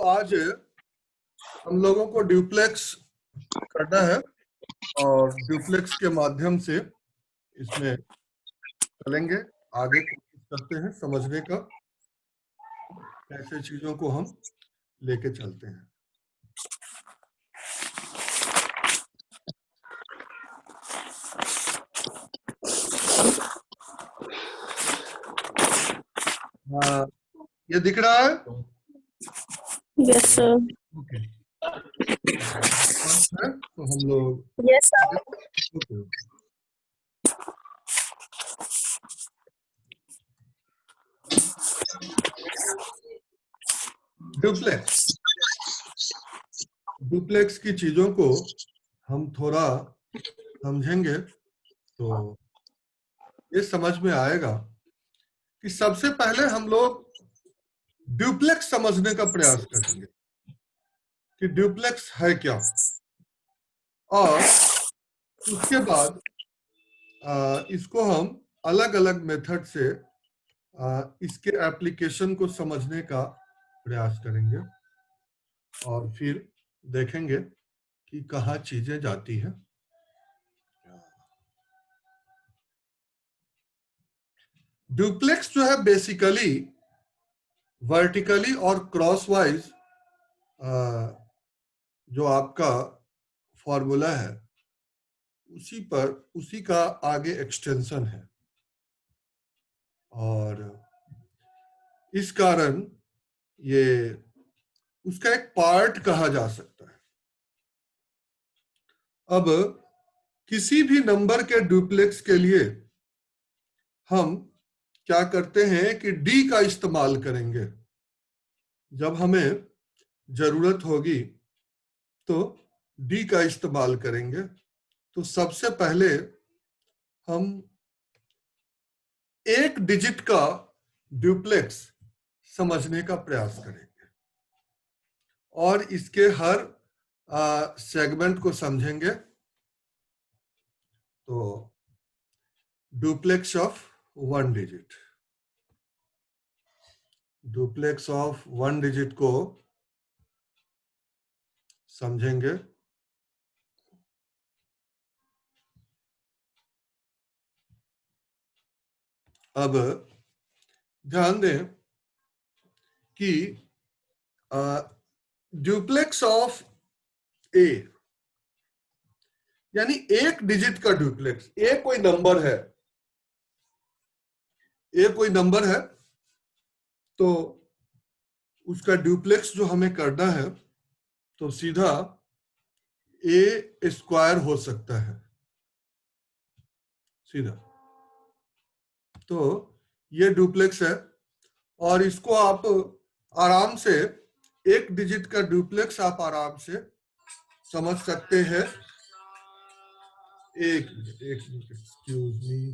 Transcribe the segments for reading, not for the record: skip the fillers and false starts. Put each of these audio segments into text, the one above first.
आज हम लोगों को ड्यूप्लेक्स करना है और ड्यूप्लेक्स के माध्यम से इसमें चलेंगे। आगे कोशिश करते हैं समझने का, कैसे चीजों को हम लेके चलते हैं। हाँ, ये दिख रहा है? Yes sir. ओके, तो हम लोग यस सर। ओके। ड्यूप्लेक्स की चीजों को हम थोड़ा समझेंगे तो ये समझ में आएगा कि सबसे पहले हम लोग ड्यूप्लेक्स समझने का प्रयास करेंगे कि ड्यूप्लेक्स है क्या, और उसके बाद इसको हम अलग अलग मेथड से इसके एप्लीकेशन को समझने का प्रयास करेंगे और फिर देखेंगे कि कहाँ चीजें जाती है। ड्यूप्लेक्स जो है बेसिकली वर्टिकली और क्रॉसवाइज जो आपका फॉर्मूला है उसी का आगे एक्सटेंशन है, और इस कारण ये उसका एक पार्ट कहा जा सकता है। अब किसी भी नंबर के ड्यूप्लेक्स के लिए हम क्या करते हैं कि डी का इस्तेमाल करेंगे। जब हमें जरूरत होगी तो डी का इस्तेमाल करेंगे। तो सबसे पहले हम एक डिजिट का ड्यूप्लेक्स समझने का प्रयास करेंगे और इसके हर सेगमेंट को समझेंगे। तो डुप्लेक्स ऑफ वन डिजिट को समझेंगे। अब ध्यान दें कि डुप्लेक्स ऑफ ए यानी एक डिजिट का डुप्लेक्स, ए कोई नंबर है, तो उसका डुप्लेक्स जो हमें करना है तो सीधा ए स्क्वायर हो सकता है सीधा। तो ये डुप्लेक्स है और इसको आप आराम से एक डिजिट का डुप्लेक्स आप आराम से समझ सकते हैं। एक मिनट एक्सक्यूज मी।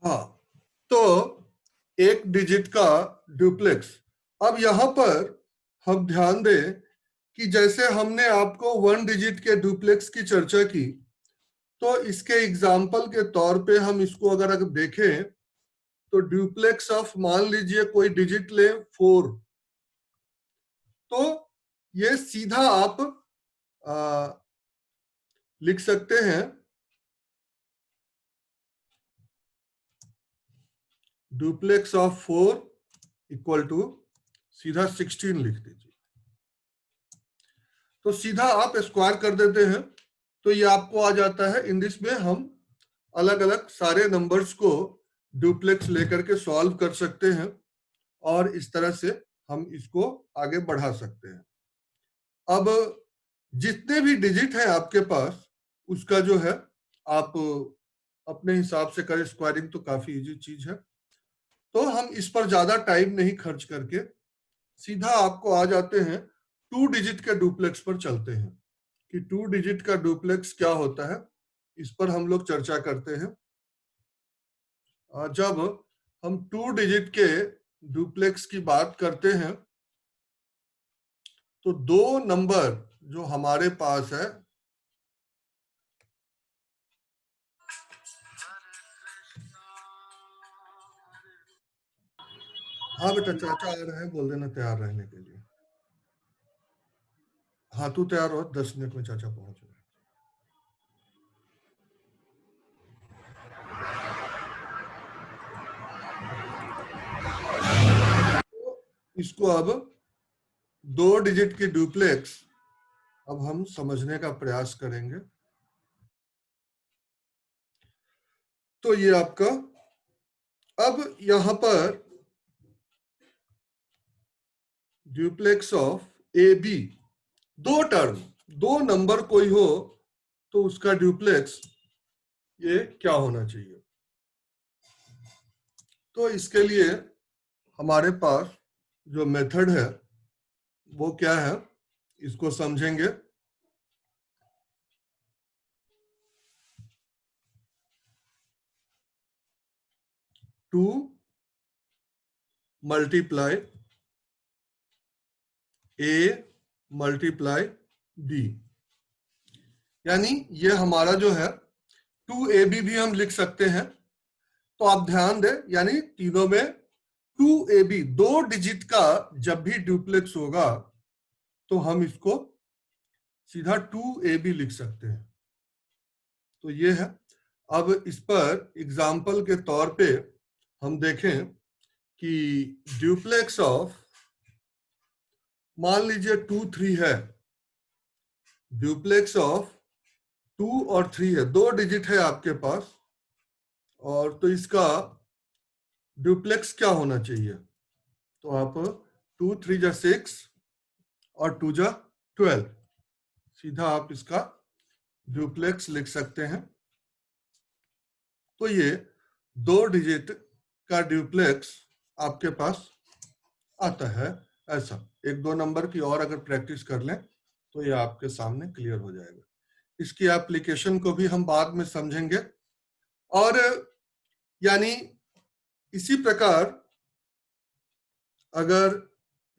हाँ, तो एक डिजिट का डुप्लेक्स। अब यहां पर हम ध्यान दें कि जैसे हमने आपको वन डिजिट के डुप्लेक्स की चर्चा की, तो इसके एग्जाम्पल के तौर पे हम इसको अगर देखें तो डुप्लेक्स ऑफ, मान लीजिए कोई डिजिट ले 4, तो ये सीधा आप लिख सकते हैं डुप्लेक्स ऑफ 4 इक्वल टू सीधा 16 लिख दीजिए। तो सीधा आप स्क्वायर कर देते हैं तो ये आपको आ जाता है। इन दिस में हम अलग अलग सारे नंबर्स को डुप्लेक्स लेकर के सॉल्व कर सकते हैं और इस तरह से हम इसको आगे बढ़ा सकते हैं। अब जितने भी डिजिट हैं आपके पास, उसका जो है आप अपने हिसाब से करें, स्क्वायरिंग तो काफी इजी चीज है। तो हम इस पर ज्यादा टाइम नहीं खर्च करके सीधा आपको आ जाते हैं 2 डिजिट के डुप्लेक्स पर चलते हैं कि 2 डिजिट का डुप्लेक्स क्या होता है, इस पर हम लोग चर्चा करते हैं। जब हम 2 डिजिट के डुप्लेक्स की बात करते हैं तो दो नंबर जो हमारे पास है, हाँ बेटा चाचा आ रहे हैं, बोल देना तैयार रहने के लिए। हाँ तू तैयार हो, 10 मिनट में चाचा पहुंच रहे हैं। तो इसको अब 2 डिजिट की डुप्लेक्स अब हम समझने का प्रयास करेंगे। तो ये आपका, अब यहां पर ड्यूप्लेक्स ऑफ ए बी, दो टर्म, दो नंबर कोई हो तो उसका ड्यूप्लेक्स ये क्या होना चाहिए। तो इसके लिए हमारे पास जो मेथड है वो क्या है, इसको समझेंगे। 2 मल्टीप्लाई ए मल्टीप्लाई बी, यानी ये हमारा जो है 2ab भी हम लिख सकते हैं। तो आप ध्यान दें, यानी तीनों में 2ab, 2 डिजिट का जब भी डुप्लेक्स होगा तो हम इसको सीधा 2ab लिख सकते हैं। तो ये है। अब इस पर एग्जाम्पल के तौर पे हम देखें कि ड्यूप्लेक्स ऑफ, मान लीजिए 2 3 है, ड्यूप्लेक्स ऑफ 2 और 3 है, 2 डिजिट है आपके पास, और तो इसका ड्यूप्लेक्स क्या होना चाहिए। तो आप 2 3 जा 6 और 2 जा 12, सीधा आप इसका ड्यूप्लेक्स लिख सकते हैं। तो ये 2 डिजिट का ड्यूप्लेक्स आपके पास आता है। ऐसा 1 2 नंबर की और अगर प्रैक्टिस कर लें तो ये आपके सामने क्लियर हो जाएगा। इसकी एप्लीकेशन को भी हम बाद में समझेंगे। और यानी इसी प्रकार अगर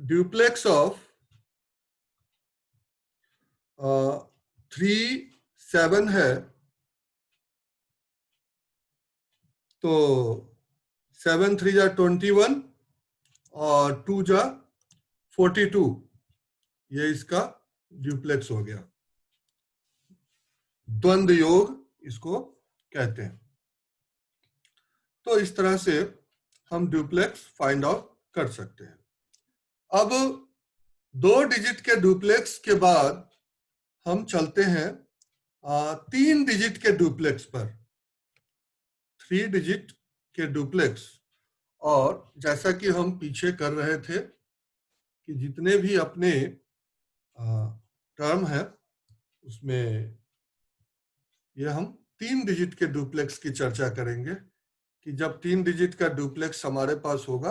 ड्यूप्लेक्स ऑफ 3 7 है तो 7 3 जा 21 और 2 जा 42, ये इसका ड्यूप्लेक्स हो गया। द्वंद्व योग इसको कहते हैं। तो इस तरह से हम ड्यूप्लेक्स फाइंड आउट कर सकते हैं। अब 2 डिजिट के डुप्लेक्स के बाद हम चलते हैं 3 डिजिट के डुप्लेक्स पर, 3 डिजिट के डुप्लेक्स। और जैसा कि हम पीछे कर रहे थे कि जितने भी अपने टर्म है उसमें ये हम 3 डिजिट के डुप्लेक्स की चर्चा करेंगे कि जब 3 डिजिट का डुप्लेक्स हमारे पास होगा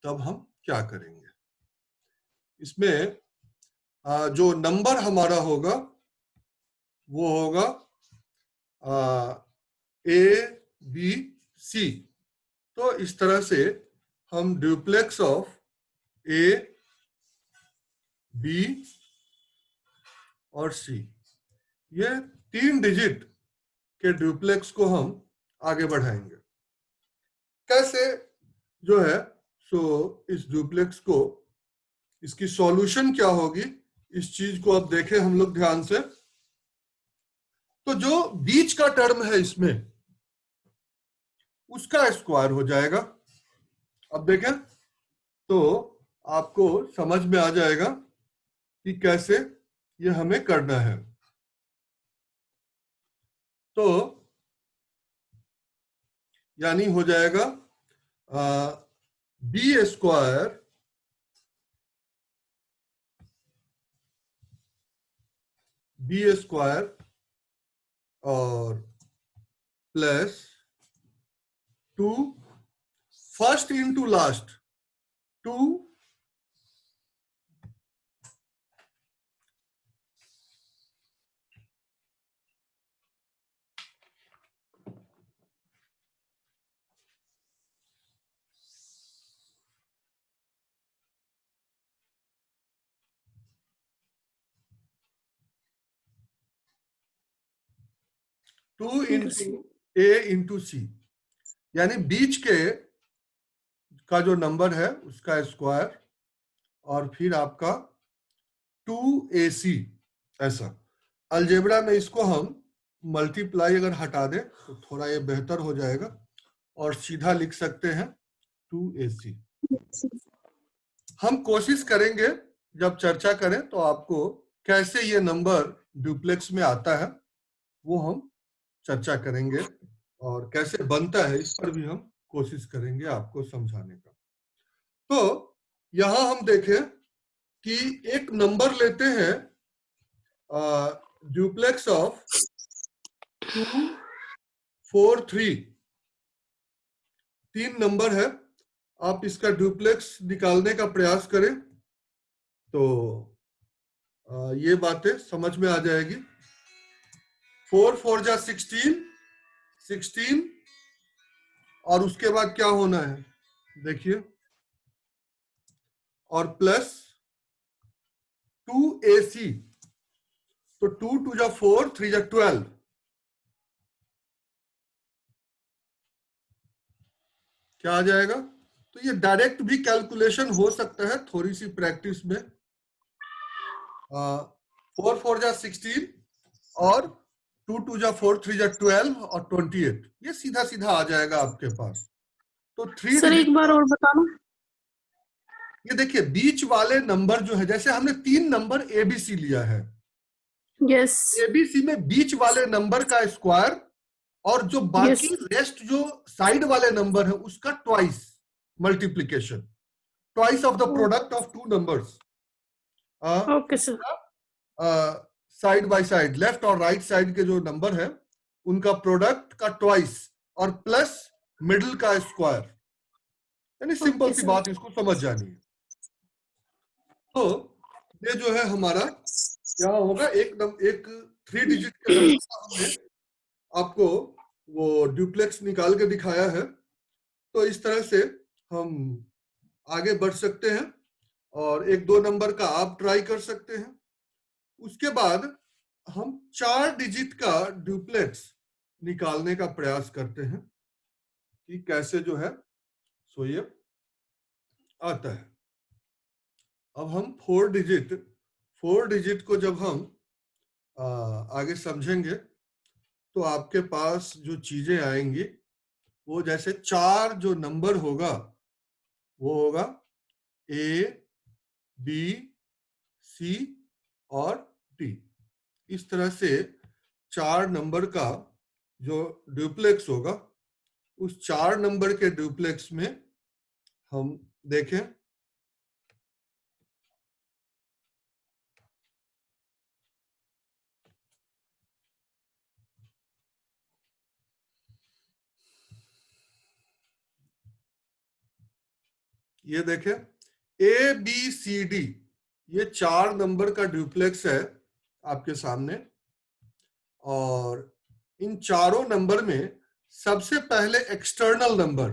तब हम क्या करेंगे। इसमें जो नंबर हमारा होगा वो होगा ए बी सी। तो इस तरह से हम ड्यूप्लेक्स ऑफ ए बी और सी, ये 3 डिजिट के ड्यूप्लेक्स को हम आगे बढ़ाएंगे। कैसे जो है सो इस ड्यूप्लेक्स को, इसकी सॉल्यूशन क्या होगी, इस चीज को अब देखें हम लोग ध्यान से। तो जो बीच का टर्म है इसमें उसका स्क्वायर हो जाएगा। अब देखें तो आपको समझ में आ जाएगा कि कैसे ये हमें करना है। तो यानी हो जाएगा बी स्क्वायर और plus 2 first into last 2 2 into A into C, यानी बीच के का जो नंबर है उसका स्क्वायर और फिर आपका 2ac। ऐसा अलजेब्रा में इसको हम मल्टीप्लाई अगर हटा दें तो थोड़ा ये बेहतर हो जाएगा और सीधा लिख सकते हैं 2ac। हम कोशिश करेंगे जब चर्चा करें तो आपको कैसे ये नंबर डुप्लेक्स में आता है वो हम चर्चा करेंगे और कैसे बनता है इस पर भी हम कोशिश करेंगे आपको समझाने का। तो यहां हम देखें कि एक नंबर लेते हैं डुप्लेक्स ऑफ 2 4 3, 3 नंबर है। आप इसका डुप्लेक्स निकालने का प्रयास करें तो ये बातें समझ में आ जाएगी। 4 4 जा 16, 16 और उसके बाद क्या होना है देखिए, और प्लस 2ac, तो 2 2 जा 4, 3 जा 12, क्या आ जाएगा। तो ये डायरेक्ट भी कैलकुलेशन हो सकता है थोड़ी सी प्रैक्टिस में। 4 4 जा 16 और 2 2 जा 4, 3 जा 12 और 28, ये सीधा सीधा आ जाएगा आपके पास। तो 3 सर एक बार और बताना। ये देखिए बीच वाले नंबर जो है, जैसे हमने 3 नंबर एबीसी लिया है, यस एबीसी में बीच वाले नंबर का स्क्वायर और जो बाकी रेस्ट जो साइड वाले नंबर है उसका twice multiplication, twice of the product of 2 numbers. Okay sir. Side by side, left और राइट साइड के जो नंबर है उनका प्रोडक्ट का ट्वाइस और प्लस मिडिल का स्क्वायर, यानी सिंपल सी बात, इसको समझ जानी है। तो ये जो है हमारा यहाँ होगा एक 3 डिजिट के नंबर का हमने आपको वो डुप्लेक्स निकाल के दिखाया है। तो इस तरह से हम आगे बढ़ सकते हैं और 1 2 नंबर का आप ट्राई कर सकते हैं। उसके बाद हम 4 डिजिट का डुप्लेक्स निकालने का प्रयास करते हैं कि कैसे जो है सो ये आता है। अब हम 4 डिजिट को जब हम आगे समझेंगे तो आपके पास जो चीजें आएंगी वो जैसे 4 जो नंबर होगा वो होगा A B C और D। इस तरह से 4 नंबर का जो डुप्लेक्स होगा, उस 4 नंबर के डुप्लेक्स में हम देखें ये देखें A B C D, ये 4 नंबर का डुप्लेक्स है आपके सामने। और इन चारों नंबर में सबसे पहले एक्सटर्नल नंबर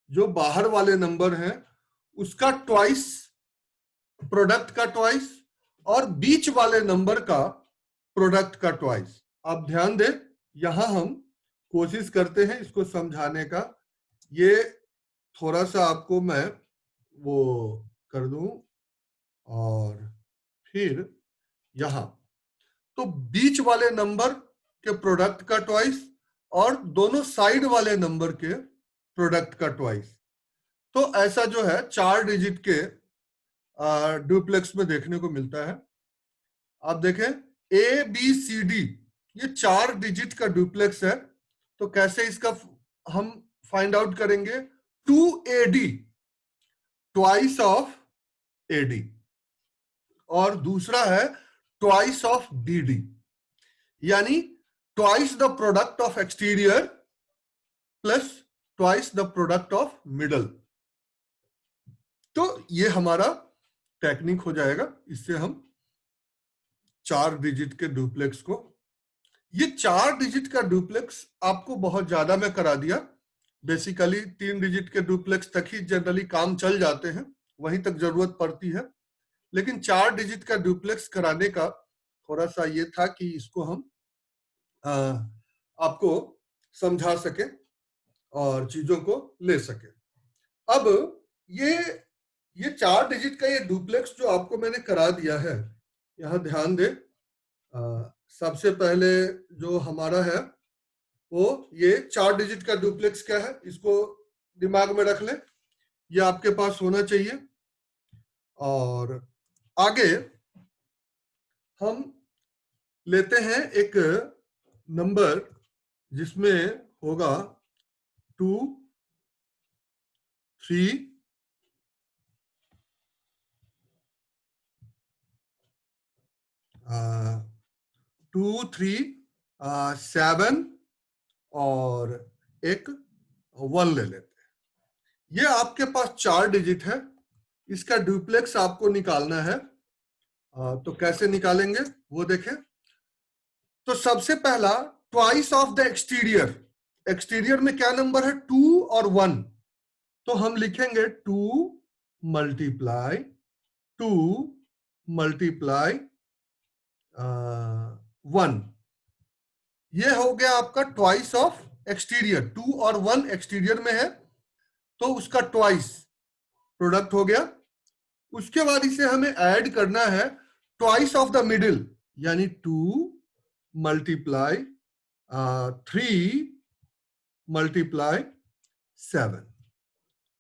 जो बाहर वाले नंबर हैं उसका ट्वाइस, प्रोडक्ट का ट्वाइस, और बीच वाले नंबर का प्रोडक्ट का ट्वाइस। आप ध्यान दें, यहां हम कोशिश करते हैं इसको समझाने का। ये थोड़ा सा आपको मैं वो कर दूं और फिर यहां तो बीच वाले नंबर के प्रोडक्ट का ट्वाइस और दोनों साइड वाले नंबर के प्रोडक्ट का ट्वाइस। तो ऐसा जो है 4 डिजिट के डुप्लेक्स में देखने को मिलता है। आप देखें A B C D, ये 4 डिजिट का डुप्लेक्स है। तो कैसे इसका हम फाइंड आउट करेंगे, 2AD, ट्वाइस ऑफ AD, और दूसरा है ट्वाइस ऑफ BD, यानी twice the product of exterior plus twice the product of middle. तो ये हमारा टेक्निक हो जाएगा। इससे हम 4 डिजिट के डुप्लेक्स को, ये 4 डिजिट का डुप्लेक्स आपको बहुत ज्यादा मैं करा दिया। बेसिकली 3 डिजिट के डुप्लेक्स तक ही जनरली काम चल जाते हैं, वहीं तक जरूरत पड़ती है। लेकिन 4 डिजिट का डुप्लेक्स कराने का थोड़ा सा ये था कि इसको हम आपको समझा सके और चीजों को ले सके। अब ये 4 डिजिट का ये डुप्लेक्स जो आपको मैंने करा दिया है, यहां ध्यान दे। सबसे पहले जो हमारा है वो ये 4 डिजिट का डुप्लेक्स क्या है, इसको दिमाग में रख ले, ये आपके पास होना चाहिए। और आगे हम लेते हैं एक नंबर जिसमें होगा 2, 3, 2, 3, 7 और एक 1 ले लेते हैं। ये आपके पास 4 डिजिट है, इसका डुप्लेक्स आपको निकालना है। तो कैसे निकालेंगे वो देखें। तो सबसे पहला twice of the exterior, exterior में क्या नंबर है 2 और 1, तो हम लिखेंगे 2 मल्टीप्लाई 2 मल्टीप्लाई 1। ये हो गया आपका ट्वाइस ऑफ एक्सटीरियर। 2 और 1 एक्सटीरियर में है तो उसका ट्वाइस प्रोडक्ट हो गया। उसके बाद इसे हमें ऐड करना है ट्वाइस ऑफ द मिडिल, यानी 2 मल्टीप्लाई 3 मल्टीप्लाई 7।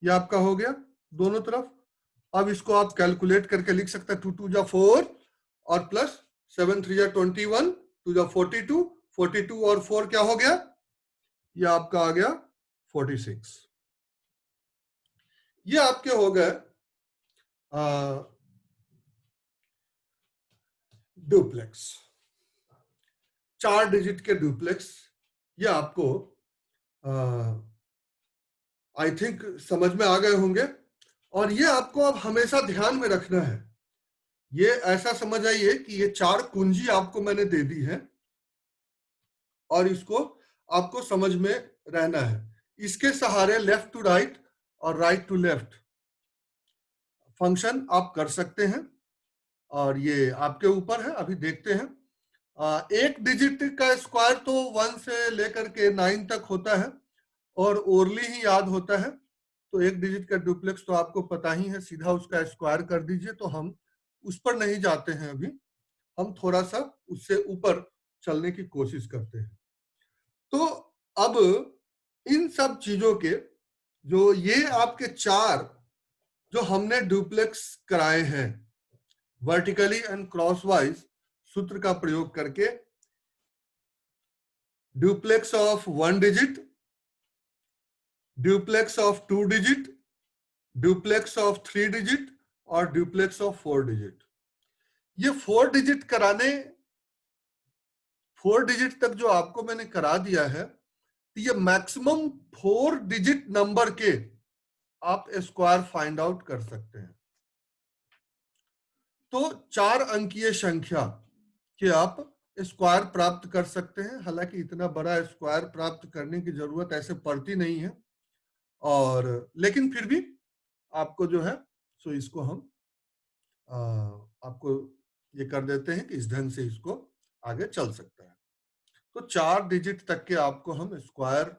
ये आपका हो गया दोनों तरफ। अब इसको आप कैलकुलेट करके लिख सकते हैं। 2 2 जा 4 और प्लस 7 3 जा 21, 2 जा 42, 42 और 4 क्या हो गया, ये आपका आ गया 46। ये आपके हो गए डुप्लेक्स, 4 डिजिट के डुप्लेक्स। ये आपको आई थिंक समझ में आ गए होंगे। और ये आपको अब हमेशा ध्यान में रखना है। ये ऐसा समझ आइए कि ये 4 कुंजी आपको मैंने दे दी है और इसको आपको समझ में रहना है। इसके सहारे लेफ्ट टू राइट और राइट टू लेफ्ट फंक्शन आप कर सकते हैं और ये आपके ऊपर है। अभी देखते हैं। एक डिजिट का स्क्वायर तो 1 से लेकर के 9 तक होता है और ओरली ही याद होता है। तो एक डिजिट का डुप्लेक्स तो आपको पता ही है, सीधा उसका स्क्वायर कर दीजिए। तो हम उस पर नहीं जाते हैं, अभी हम थोड़ा सा उससे ऊपर चलने की कोशिश करते हैं। तो अब इन सब चीजों के जो ये आपके 4 जो हमने डुप्लेक्स कराए हैं वर्टिकली एंड क्रॉसवाइज सूत्र का प्रयोग करके, duplex of 1 digit, duplex of 2 digit, duplex of 3 digit और डुप्लेक्स ऑफ 4 डिजिट। ये 4 डिजिट कराने, 4 डिजिट तक जो आपको मैंने करा दिया है, तो ये मैक्सिमम 4 डिजिट नंबर के आप स्क्वायर फाइंड आउट कर सकते हैं। तो 4 अंकीय संख्या के आप स्क्वायर प्राप्त कर सकते हैं। हालांकि इतना बड़ा स्क्वायर प्राप्त करने की जरूरत ऐसे पड़ती नहीं है, और लेकिन फिर भी आपको जो है सो इसको हम आपको ये कर देते हैं कि इस ढंग से इसको आगे चल सकता है। तो 4 डिजिट तक के आपको हम स्क्वायर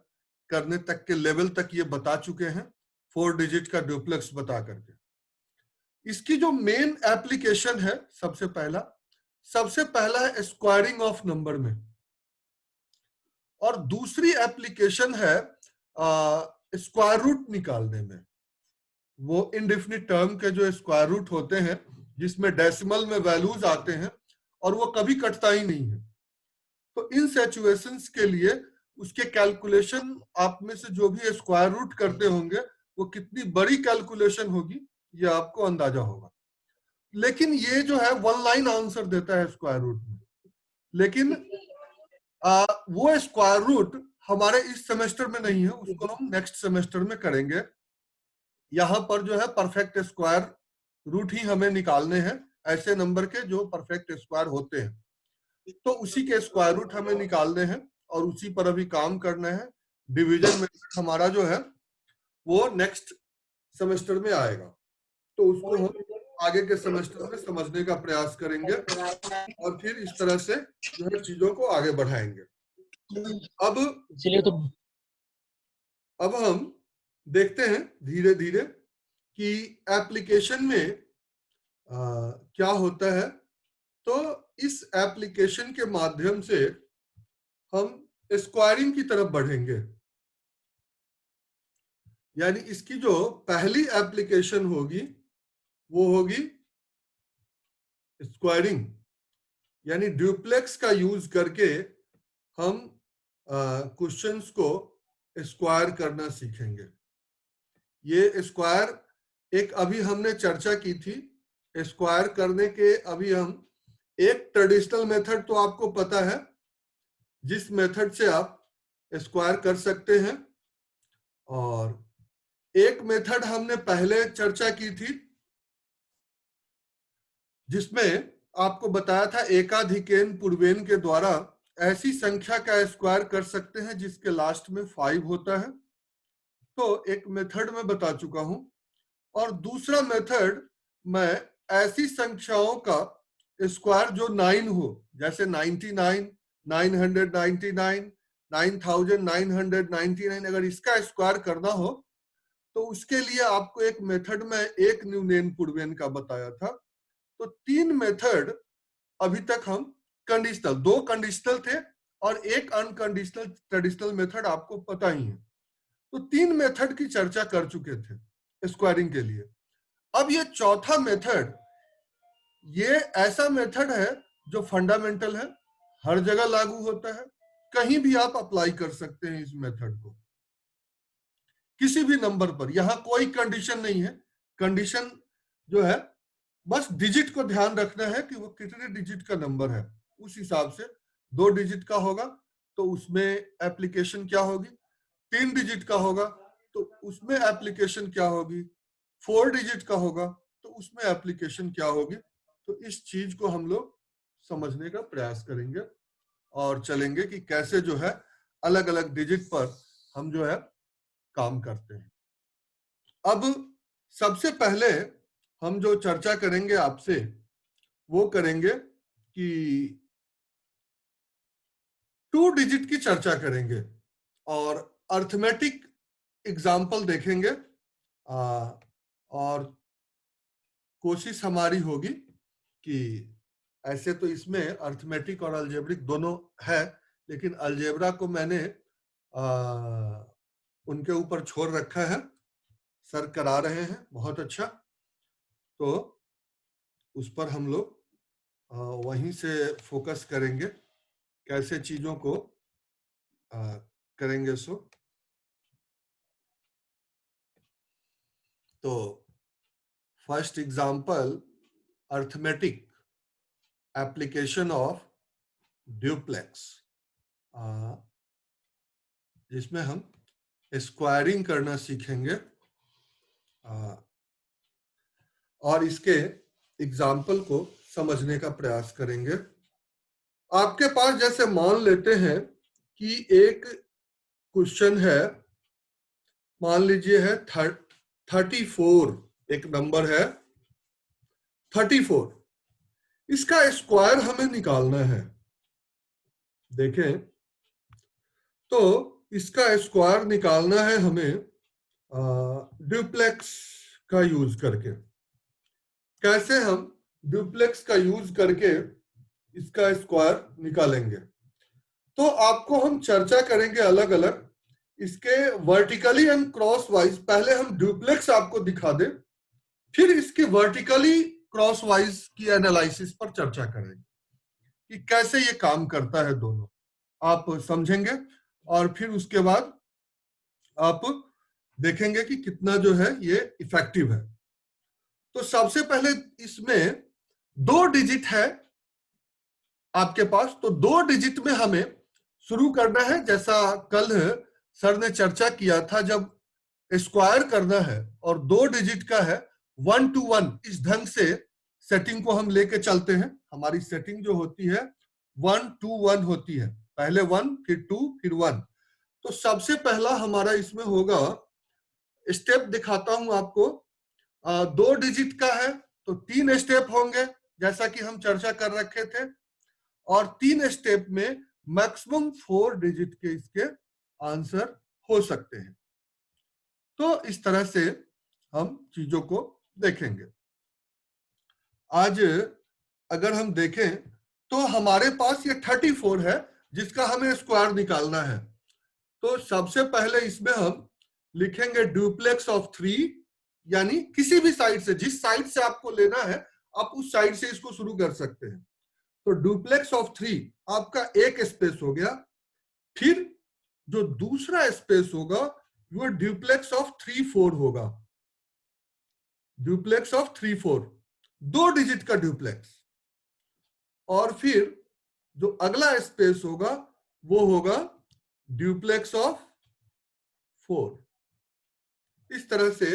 करने तक के लेवल तक ये बता चुके हैं 4 डिजिट का डुप्लेक्स बता करके। इसकी जो मेन एप्लीकेशन है, सबसे पहला है स्क्वायरिंग ऑफ नंबर में, और दूसरी एप्लीकेशन है स्क्वायर रूट निकालने में। वो इनडेफिनिट टर्म के जो स्क्वायर रूट होते हैं जिसमें डेसिमल में वैल्यूज आते हैं और वो कभी कटता ही नहीं है। तो इन सिचुएशंस के लिए उसके कैलकुलेशन, आप में से जो भी स्क्वायर रूट करते होंगे वो कितनी बड़ी कैलकुलेशन होगी ये आपको अंदाजा होगा। लेकिन ये जो है 1 लाइन आंसर देता है स्क्वायर रूट में, लेकिन वो स्क्वायर रूट हमारे इस सेमेस्टर में नहीं है, उसको हम नेक्स्ट सेमेस्टर में करेंगे। यहाँ पर जो है परफेक्ट स्क्वायर रूट ही हमें निकालने हैं, ऐसे नंबर के जो परफेक्ट स्क्वायर होते हैं, तो उसी के स्क्वायर रूट हमें निकालने हैं और उसी पर अभी काम करना है। डिवीजन मेथड हमारा जो है वो नेक्स्ट सेमेस्टर में आएगा, तो उसको हम आगे के सेमेस्टर में समझने का प्रयास करेंगे और फिर इस तरह से जो है चीजों को आगे बढ़ाएंगे। अब हम देखते हैं धीरे धीरे कि एप्लीकेशन में क्या होता है। तो इस एप्लीकेशन के माध्यम से हम स्क्वायरिंग की तरफ बढ़ेंगे, यानी इसकी जो पहली एप्लीकेशन होगी वो होगी स्क्वायरिंग, यानी ड्यूप्लेक्स का यूज करके हम क्वेश्चंस को स्क्वायर करना सीखेंगे। ये स्क्वायर एक अभी हमने चर्चा की थी, स्क्वायर करने के अभी हम एक ट्रेडिशनल मेथड तो आपको पता है जिस मेथड से आप स्क्वायर कर सकते हैं, और एक मेथड हमने पहले चर्चा की थी जिसमें आपको बताया था एकाधिकेन पूर्वेन के द्वारा ऐसी संख्या का स्क्वायर कर सकते हैं जिसके लास्ट में 5 होता है। तो एक मेथड मैं बता चुका हूं, और दूसरा मेथड मैं ऐसी संख्याओं का स्क्वायर जो 9 हो, जैसे 99, 999, 9999, अगर इसका स्क्वायर करना हो तो उसके लिए आपको एक मेथड में एक न्यूनेन पूर्वेन का बताया था। तो 3 मेथड अभी तक हम कंडीशनल, 2 कंडीशनल थे और एक अनकंडीशनल ट्रेडिशनल मेथड आपको पता ही है, तो 3 मेथड की चर्चा कर चुके थे स्क्वायरिंग के लिए। अब ये चौथा मेथड, ये ऐसा मेथड है जो फंडामेंटल है, हर जगह लागू होता है, कहीं भी आप अप्लाई कर सकते हैं इस मेथड को किसी भी नंबर पर, यहां कोई कंडीशन नहीं है। कंडीशन जो है बस डिजिट को ध्यान रखना है कि वो कितने डिजिट का नंबर है, उस हिसाब से 2 डिजिट का होगा तो उसमें एप्लीकेशन क्या होगी, 3 डिजिट का होगा तो उसमें एप्लीकेशन क्या होगी, 4 डिजिट का होगा तो उसमें एप्लीकेशन क्या होगी। तो इस चीज को हम लोग समझने का प्रयास करेंगे और चलेंगे कि कैसे जो है अलग अलग डिजिट पर हम जो है काम करते हैं। अब सबसे पहले हम जो चर्चा करेंगे आपसे वो करेंगे कि 2 डिजिट की चर्चा करेंगे और अर्थमेटिक एग्जाम्पल देखेंगे, और कोशिश हमारी होगी कि ऐसे तो इसमें अर्थमेटिक और अलजेब्रिक दोनों है, लेकिन अलजेब्रा को मैंने उनके ऊपर छोड़ रखा है, सर करा रहे हैं बहुत अच्छा, तो उस पर हम लोग वहीं से फोकस करेंगे कैसे चीजों को करेंगे। तो first example, arithmetic application of duplex, जिसमें हम स्क्वायरिंग करना सीखेंगे और इसके एग्जाम्पल को समझने का प्रयास करेंगे। आपके पास जैसे मान लेते हैं कि एक क्वेश्चन है, मान लीजिए है 34, एक नंबर है 34, इसका स्क्वायर हमें निकालना है। देखें तो इसका स्क्वायर निकालना है हमें ड्यूप्लेक्स का यूज करके। कैसे हम ड्यूप्लेक्स का यूज करके इसका स्क्वायर निकालेंगे, तो आपको हम चर्चा करेंगे अलग अलग इसके वर्टिकली एंड क्रॉस वाइज। पहले हम ड्यूप्लेक्स आपको दिखा दें, फिर इसके वर्टिकली क्रॉस वाइज की एनालिसिस पर चर्चा करेंगे कि कैसे ये काम करता है, दोनों आप समझेंगे और फिर उसके बाद आप देखेंगे कि कितना जो है ये इफेक्टिव है। तो सबसे पहले इसमें 2 डिजिट है आपके पास, तो 2 डिजिट में हमें शुरू करना है जैसा कल सर ने चर्चा किया था, जब स्क्वायर करना है और 2 डिजिट का है 1 to 1, इस ढंग से सेटिंग को हम लेके चलते हैं। हमारी सेटिंग जो होती है 1 to 1 होती है, पहले 1 फिर 2 फिर 1। तो सबसे पहला हमारा इसमें होगा, स्टेप दिखाता हूं आपको। 2 डिजिट का है तो 3 स्टेप होंगे जैसा कि हम चर्चा कर रखे थे, और 3 स्टेप में मैक्सिमम 4 डिजिट के इसके आंसर हो सकते हैं। तो इस तरह से हम चीजों को देखेंगे। आज अगर हम देखें तो हमारे पास ये 34 है जिसका हमें स्क्वायर निकालना है। तो सबसे पहले इसमें हम लिखेंगे ड्यूप्लेक्स ऑफ 3, यानी किसी भी साइड से, जिस साइड से आपको लेना है आप उस साइड से इसको शुरू कर सकते हैं। तो ड्यूप्लेक्स ऑफ 3 आपका एक स्पेस हो गया। फिर जो दूसरा स्पेस होगा वो ड्यूप्लेक्स ऑफ 3-4 होगा। ड्यूप्लेक्स ऑफ 3-4, 2 डिजिट का ड्यूप्लेक्स। और फिर जो अगला स्पेस होगा वो होगा ड्यूप्लेक्स ऑफ 4। इस तरह से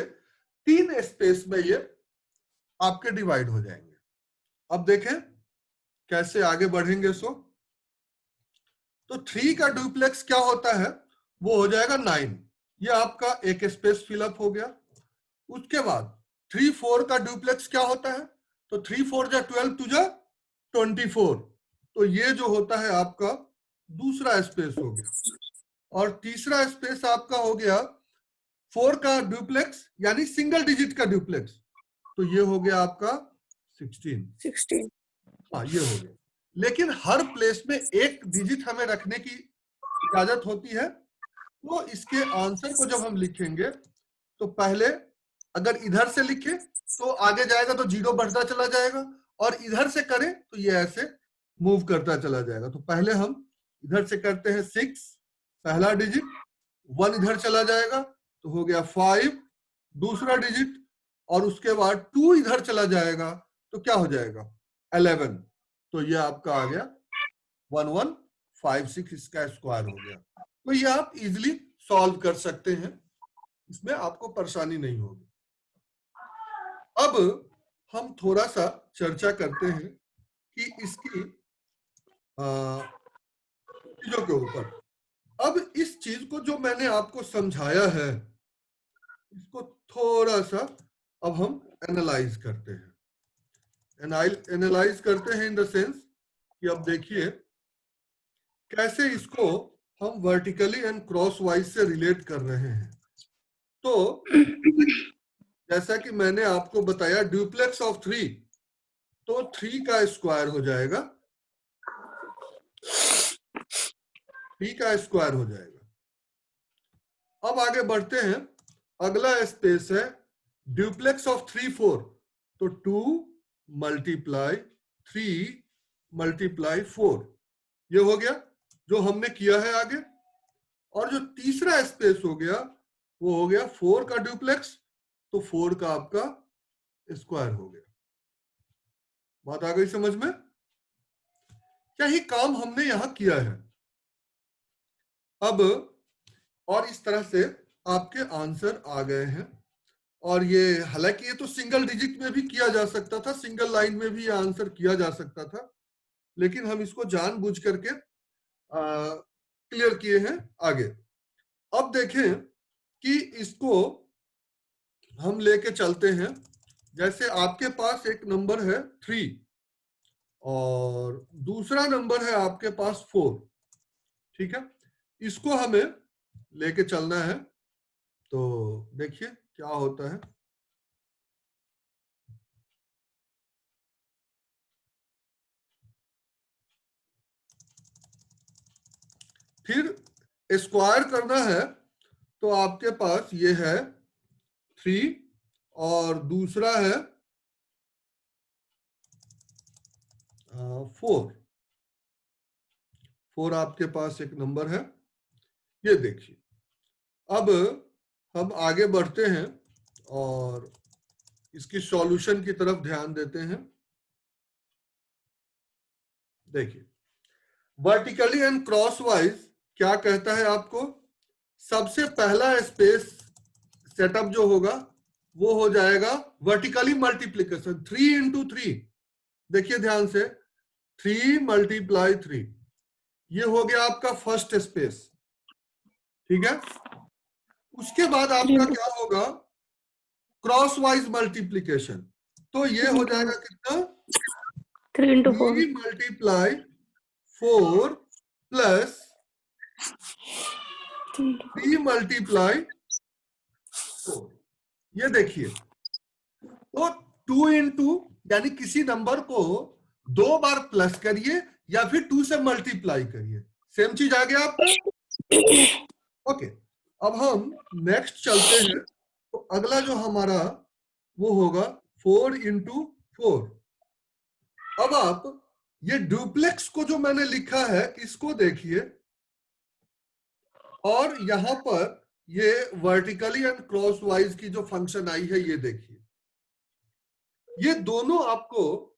3 स्पेस में ये आपके डिवाइड हो जाएंगे। अब देखें कैसे आगे बढ़ेंगे। तो 3 का ड्यूप्लेक्स क्या होता है, वो हो जाएगा 9। ये आपका एक स्पेस फिलअप हो गया। उसके बाद 3-4 का ड्यूप्लेक्स क्या होता है, तो 3-4 जा 12 टू जा 24। तो ये जो होता है आपका दूसरा स्पेस हो गया। और तीसरा स्पेस आपका हो गया 4 का ड्यूप्लेक्स, यानी सिंगल डिजिट का ड्यूप्लेक्स। तो ये हो गया आपका 16। हाँ, ये हो गया। लेकिन हर प्लेस में एक डिजिट हमें रखने की इजाजत होती है। तो इसके आंसर को जब हम लिखेंगे तो पहले अगर इधर से लिखे तो आगे जाएगा तो 0 बढ़ता चला जाएगा, और इधर से करें तो ये ऐसे मूव करता चला जाएगा। तो पहले हम इधर से करते हैं 6, पहला डिजिट, 1 इधर चला जाएगा तो हो गया 5, दूसरा डिजिट, और उसके बाद 2 इधर चला जाएगा तो क्या हो जाएगा 11। तो ये आपका आ गया 1156, इसका स्क्वायर हो गया। तो ये आप इजिली सॉल्व कर सकते हैं, इसमें आपको परेशानी नहीं होगी। अब हम थोड़ा सा चर्चा करते हैं कि इसकी चीजों के ऊपर। अब इस चीज को जो मैंने आपको समझाया है इसको थोड़ा सा अब हम एनालाइज करते हैं। एनालाइज करते हैं इन द सेंस कि अब देखिए कैसे इसको हम वर्टिकली एंड क्रॉस वाइज से रिलेट कर रहे हैं। तो जैसा कि मैंने आपको बताया ड्यूप्लेक्स ऑफ 3, तो 3 का स्क्वायर हो जाएगा, 3 का स्क्वायर हो जाएगा। अब आगे बढ़ते हैं, अगला स्पेस है ड्यूप्लेक्स ऑफ 3-4, तो 2 मल्टीप्लाई 3 मल्टीप्लाई 4, ये हो गया जो हमने किया है आगे। और जो तीसरा स्पेस हो गया वो हो गया 4 का ड्यूप्लेक्स, तो 4 का आपका स्क्वायर हो गया। बात आ गई समझ में? क्या ही काम हमने यहां किया है। अब और इस तरह से आपके आंसर आ गए हैं। और ये हालांकि ये तो सिंगल डिजिट में भी किया जा सकता था, सिंगल लाइन में भी ये आंसर किया जा सकता था, लेकिन हम इसको जानबूझ करके क्लियर किए हैं आगे। अब देखें कि इसको हम लेके चलते हैं। जैसे आपके पास एक नंबर है 3 और दूसरा नंबर है आपके पास 4, ठीक है, इसको हमें लेके चलना है। तो देखिए क्या होता है। फिर स्क्वायर करना है तो आपके पास ये है 3 और दूसरा है 4 आपके पास एक नंबर है। ये देखिए अब हम आगे बढ़ते हैं और इसकी सॉल्यूशन की तरफ ध्यान देते हैं। देखिए वर्टिकली एंड क्रॉस वाइज क्या कहता है आपको? सबसे पहला स्पेस सेटअप जो होगा वो हो जाएगा वर्टिकली मल्टीप्लीकेशन 3 into 3। देखिए ध्यान से, 3 × 3 ये हो गया आपका फर्स्ट स्पेस, ठीक है। उसके बाद 3 आपका into क्या होगा? Cross wise multiplication. तो ये हो जाएगा कितना? 3 into 4 3 × 4 प्लस 3 × 4। ये देखिए, तो 2 into यानी किसी नंबर को 2 बार प्लस करिए या फिर 2 से मल्टीप्लाई करिए, सेम चीज आ गया आपका। ओके, अब हम नेक्स्ट चलते हैं। तो अगला जो हमारा वो होगा 4 into 4। अब आप ये डुप्लेक्स को जो मैंने लिखा है इसको देखिए, और यहां पर ये वर्टिकली एंड क्रॉस वाइज की जो फंक्शन आई है ये देखिए, ये दोनों आपको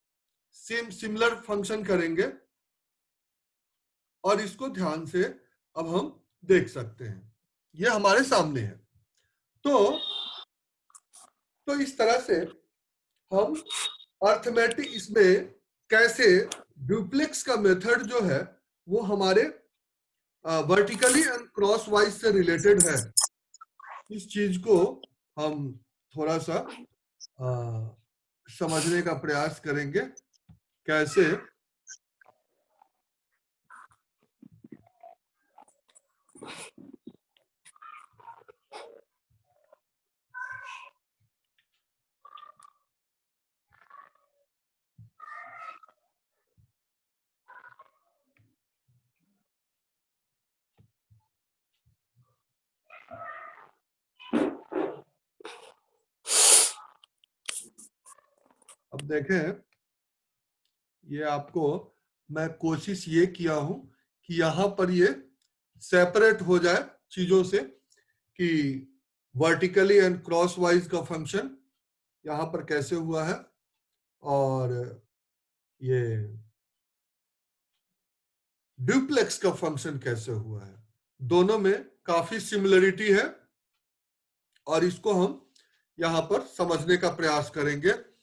सेम सिमिलर फंक्शन करेंगे, और इसको ध्यान से अब हम देख सकते हैं, ये हमारे सामने है। तो इस तरह से हम अर्थमेटिक इसमें कैसे डुप्लेक्स का मेथड जो है वो हमारे वर्टिकली एंड क्रॉस वाइज से रिलेटेड है, इस चीज को हम थोड़ा सा समझने का प्रयास करेंगे कैसे। अब देखें, ये आपको मैं कोशिश ये किया हूं कि यहां पर ये सेपरेट हो जाए चीजों से, कि वर्टिकली एंड क्रॉस वाइज का फंक्शन यहां पर कैसे हुआ है और ये डुप्लेक्स का फंक्शन कैसे हुआ है। दोनों में काफी सिमिलरिटी है और इसको हम यहां पर समझने का प्रयास करेंगे।